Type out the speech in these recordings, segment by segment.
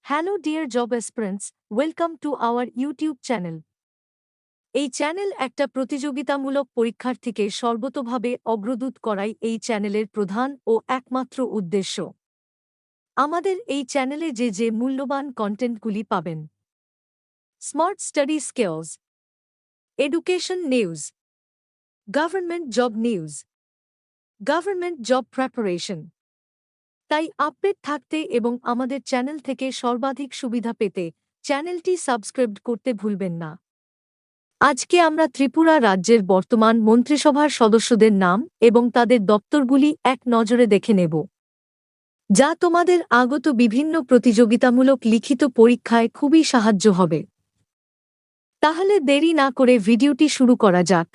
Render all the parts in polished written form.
Hello dear job aspirants, welcome to our YouTube channel. এই channel একটা প্রতিযোগিতামূলক পরীক্ষার্থীকে সর্বতোভাবে অগ্রদূত করাই এই চ্যানেলের প্রধান ও একমাত্র উদ্দেশ্য। আমাদের এই চ্যানেলে যে মূল্যবান কন্টেন্টগুলি পাবেন: smart study skills, education news, government job news, government job preparation. তাই আপডেট থাকতে এবং আমাদের চ্যানেল থেকে সর্বাধিক সুবিধা পেতে চ্যানেলটি সাবস্ক্রাইব করতে ভুলবেন না। আজকে আমরা ত্রিপুরা রাজ্যের বর্তমান মন্ত্রিসভার সদস্যদের নাম এবং তাদের দপ্তরগুলি এক নজরে দেখে নেব, যা তোমাদের আগত বিভিন্ন প্রতিযোগিতামূলক লিখিত পরীক্ষায় খুবই সাহায্য হবে। তাহলে দেরি না করে ভিডিওটি শুরু করা যাক।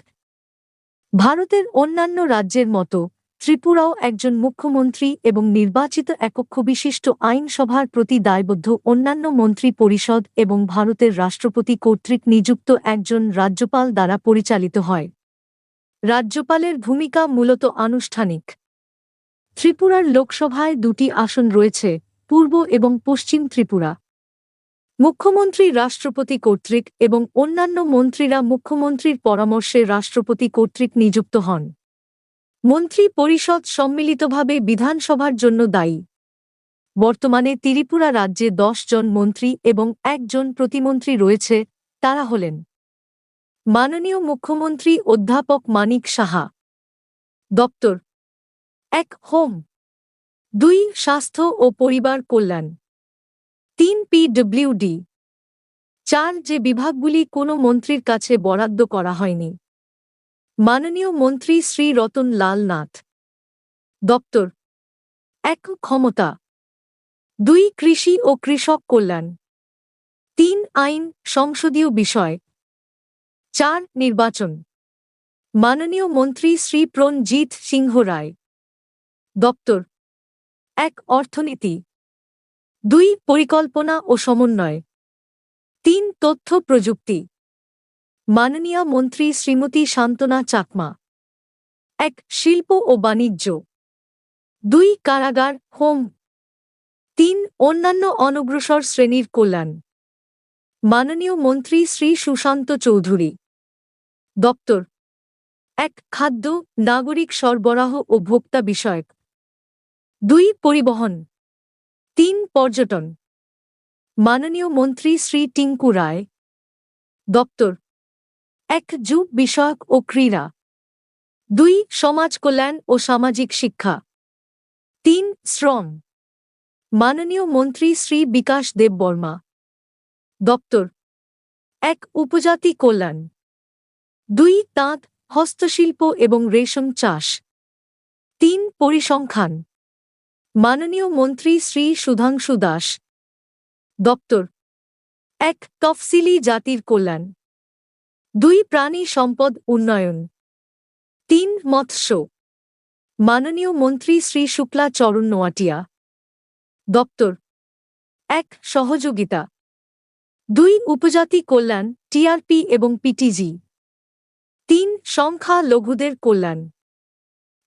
ভারতের অন্যান্য রাজ্যের মতো ত্রিপুরাও একজন মুখ্যমন্ত্রী এবং নির্বাচিত একক্ষ বিশিষ্ট আইনসভার প্রতি দায়বদ্ধ অন্যান্য মন্ত্রী পরিষদ এবং ভারতের রাষ্ট্রপতি কর্তৃক নিযুক্ত একজন রাজ্যপাল দ্বারা পরিচালিত হয়। রাজ্যপালের ভূমিকা মূলত আনুষ্ঠানিক। ত্রিপুরার লোকসভায় দুটি আসন রয়েছে, পূর্ব এবং পশ্চিম ত্রিপুরা। মুখ্যমন্ত্রী রাষ্ট্রপতি কর্তৃক এবং অন্যান্য মন্ত্রীরা মুখ্যমন্ত্রীর পরামর্শে রাষ্ট্রপতি কর্তৃক নিযুক্ত হন। মন্ত্রী পরিষদ সম্মিলিতভাবে বিধানসভার জন্য দায়ী। বর্তমানে ত্রিপুরা রাজ্যে 10 জন মন্ত্রী এবং 1 জন প্রতিমন্ত্রী রয়েছে। তারা হলেন: মাননীয় মুখ্যমন্ত্রী অধ্যাপক মানিক সাহা। দপ্তর: 1 হোম, 2 স্বাস্থ্য ও পরিবার কল্যাণ, 3 পিডব্লিউডি, 4 যে বিভাগগুলি কোনো মন্ত্রীর কাছে বরাদ্দ করা হয়নি। মাননীয় মন্ত্রী শ্রী রতন লাল নাথ। দপ্তর: 1 ক্ষমতা, 2 কৃষি ও কৃষক কল্যাণ, 3 আইন সংসদীয় বিষয়, 4 নির্বাচন। মাননীয় মন্ত্রী শ্রী প্রণজিৎ সিংহ রায়। দপ্তর: 1 অর্থনীতি, 2 পরিকল্পনা ও সমন্বয়, 3 তথ্য প্রযুক্তি। মাননীয় মন্ত্রী শ্রীমতী শান্তনা চাকমা। 1 শিল্প ও বাণিজ্য, 2 কারাগার হোম, 3 অন্যান্য অনগ্রসর শ্রেণীর কল্যাণ। মাননীয় মন্ত্রী শ্রী সুশান্ত চৌধুরী। দপ্তর: 1 খাদ্য, নাগরিক সরবরাহ ও ভোক্তা বিষয়ক, 2 পরিবহন, 3 পর্যটন। মাননীয় মন্ত্রী শ্রী টিঙ্কু রায়। দপ্তর: 1 যুব বিষয়ক ও ক্রীড়া, 2 সমাজ কল্যাণ ও সামাজিক শিক্ষা, 3 শ্রম। মাননীয় মন্ত্রী শ্রী বিকাশ দেব বর্মা। দপ্তর: 1 উপজাতি কল্যাণ, 2 তাঁত, হস্তশিল্প এবং রেশম চাষ, 3 পরিসংখ্যান। মাননীয় মন্ত্রী শ্রী সুধাংশু দাস। দপ্তর: 1 তফসিলি জাতির কল্যাণ, 2 প্রাণী সম্পদ উন্নয়ন, 3 মৎস্য। মাননীয় মন্ত্রী শ্রী শুক্লা চরণ নোয়াটিয়া। দপ্তর: 1 সহযোগিতা, 2 উপজাতি কল্যাণ টিআরপি এবং পিটিজি, 3 সংখ্যা লঘুদের কল্যাণ।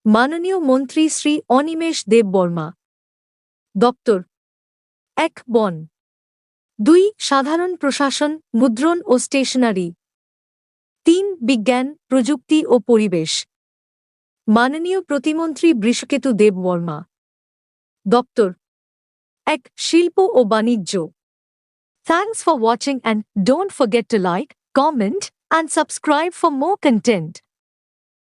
মাননীয় মন্ত্রী শ্রী অনিমেষ দেব বর্মা। দপ্তর: 1 বন, 2 সাধারণ প্রশাসন মুদ্রণ ও স্টেশনারি, 3 বিজ্ঞান প্রযুক্তি ও পরিবেশ। মাননীয় প্রতিমন্ত্রী বৃষকেতু দেব বর্মা। দপ্তর: 1 শিল্প ও বাণিজ্য। Thanks for watching and don't forget to like, comment and subscribe for more content.